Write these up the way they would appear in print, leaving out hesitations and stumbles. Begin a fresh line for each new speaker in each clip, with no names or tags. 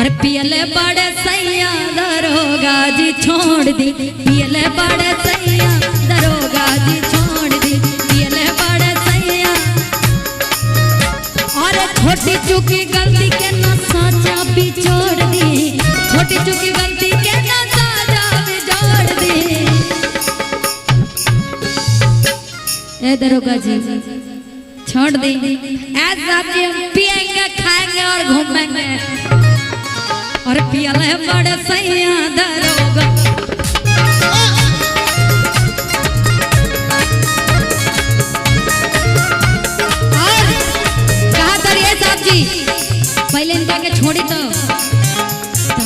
और पियले बड़े सैया दरोगा जी छोड़ दी, पियले बड़े सैया दरोगा जी छोड़ दी, पियले बड़े सैया। और छोटी चुकी गलती के न साजा भी छोड़ दी, छोटी चुकी गलती के न साजा भी जोड़ दी। ए दरोगा जी छोड़ दी, ऐसा पिएंगे खाएंगे और घूमेंगे। और पियले बड़े सैया दरोगा। और कहा करिए साहब जी पहले इनका के छोड़ी तो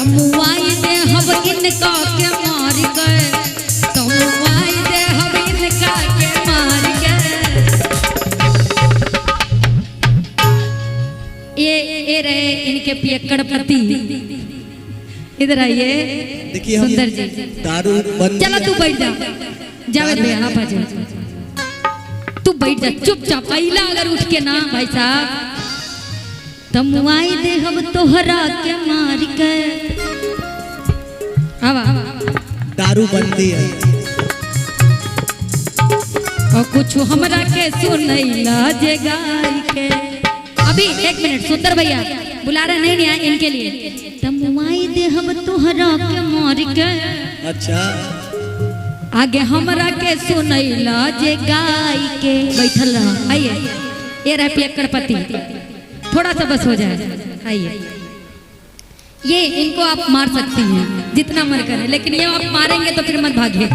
मुआई दे हम इनका के मार गए, तो मुआई दे हम इनका के मार गए। ये रहे इनके पियक्कड़ पति। इधर आइए
देखिए
सुंदर जी,
दारू बंद।
चलो तू बैठ जा, जावेद भैया आप आ जाओ, तू बैठ जा चुपचाप। पहला अगर उठ के ना भाई साहब तो मुआई दे हम तोहरा के मार के। आवा
दारू बंदी है
और कुछ हमरा के सुनैला जे गाय के। अभी एक मिनट सुंदर भैया बुला रहे नहीं आए इनके लिए। मुआई दे हम तोहरा के मार के।
अच्छा
आगे हमरा के सुनैला जे गाय के। बैठल रहा, आइए ये रहे पियक्कड़ पति, थोड़ा सा बस हो जाए। आइए ये इनको आप मार सकती हैं जितना मन करे, लेकिन ये आप मारेंगे तो फिर मत भागिए।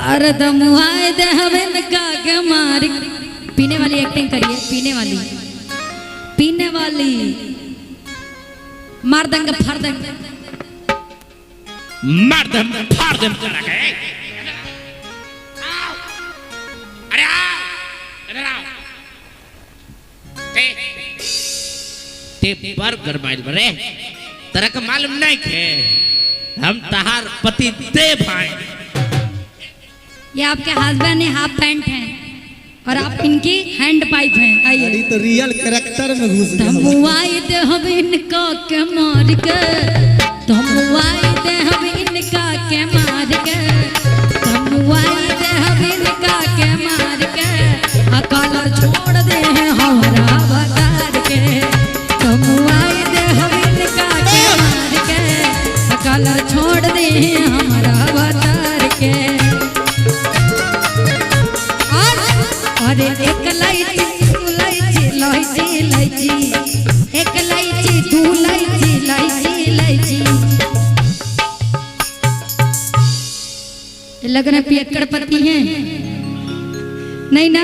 अरे मुआई दे हम इनका के मार। पीने वाली एक्टिंग करिए, पीने वाली, पीने वाली। मार देंगे फाड़ देंगे,
मार देंगे फाड़ देंगे। अरे आओ इधर आओ। ते बर्गर माइल बरे तेरा का मालूम नहीं के हम तहार पति देव हैं।
ये आपके हस्बैंड हाफ पैंट हैं और आप इनकी हैंड पाइप हैं। आइए
तो रियल कैरेक्टर में घुस गया।
मुआई दे हम इनका के मार के, तो मुआई दे हम इनका के मार के, तो मुआई दे हम इनका के मार के। कॉलर छोड़ दे हमारा बतार के, तो मुआई दे हम इनका के मार के। कॉलर छोड़ दे हमारा बतार के। और एक लाइची दू लाइची लाइची लाइची, एक लाइची दू लाइची लाइची लाइची। लग रहा पियक्कड़ पति हैं? नहीं ना,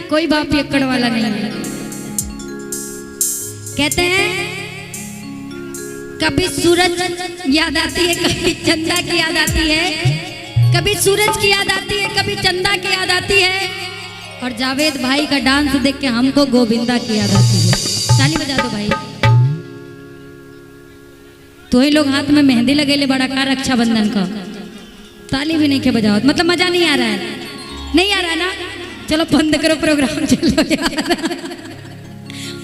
कोई बाप पियक्कड़ वाला नहीं है। कहते हैं कभी सूरज याद आती है, कभी चंदा की याद आती है, कभी सूरज की याद आती है, कभी चंदा की याद आती है। और जावेद भाई का डांस देख के हमको गोविंदा की याद आती है। ताली बजा दो भाई। तो ही लोग हाथ में मेहंदी लगेले बड़ा का रक्षाबंधन का, ताली भी नहीं के बजाओ, मतलब मजा नहीं आ रहा है। नहीं आ रहा ना, चलो बंद करो प्रोग्राम, चलो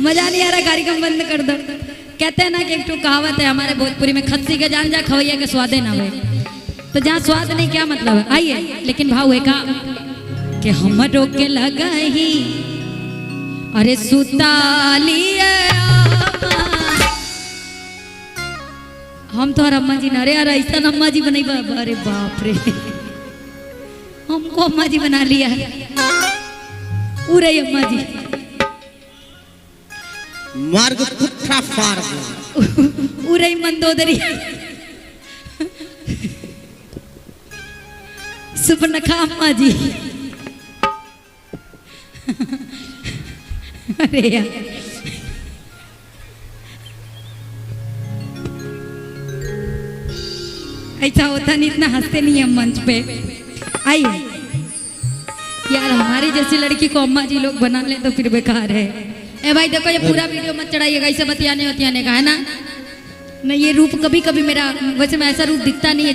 मजा नहीं आ रहा, कार्यक्रम बंद कर दो। कहते हैं ना कि एक कहावत है हमारे भोजपुरी में, खस्सी के जान जा खवैया के स्वादे ना हुए। तो जहाँ स्वाद नहीं क्या मतलब है। आइए लेकिन भाव है का कि हमरो के लगाही अरे सुतालिए हम तो अम्मा जी ना। अरे यार ऐसा अम्मा जी बनाई बाबा, अरे बाप रे हमको अम्मा जी बना लिया है। उरे अम्मा जी
मार्ग पुट्ठा फार
उरे मंदोदरी सुपनखा अम्मा जी। अरे यार ऐसा होता नहीं, इतना हंसते नहीं है मंच पे। आइए यार हमारी जैसी लड़की को अम्मा जी लोग बना ले तो फिर बेकार है। ए भाई देखो ये पूरा वीडियो मत चढ़ाइएगा, ऐसे बतियाने का है ना। नहीं ये रूप कभी कभी मेरा, वैसे मैं ऐसा रूप दिखता नहीं है।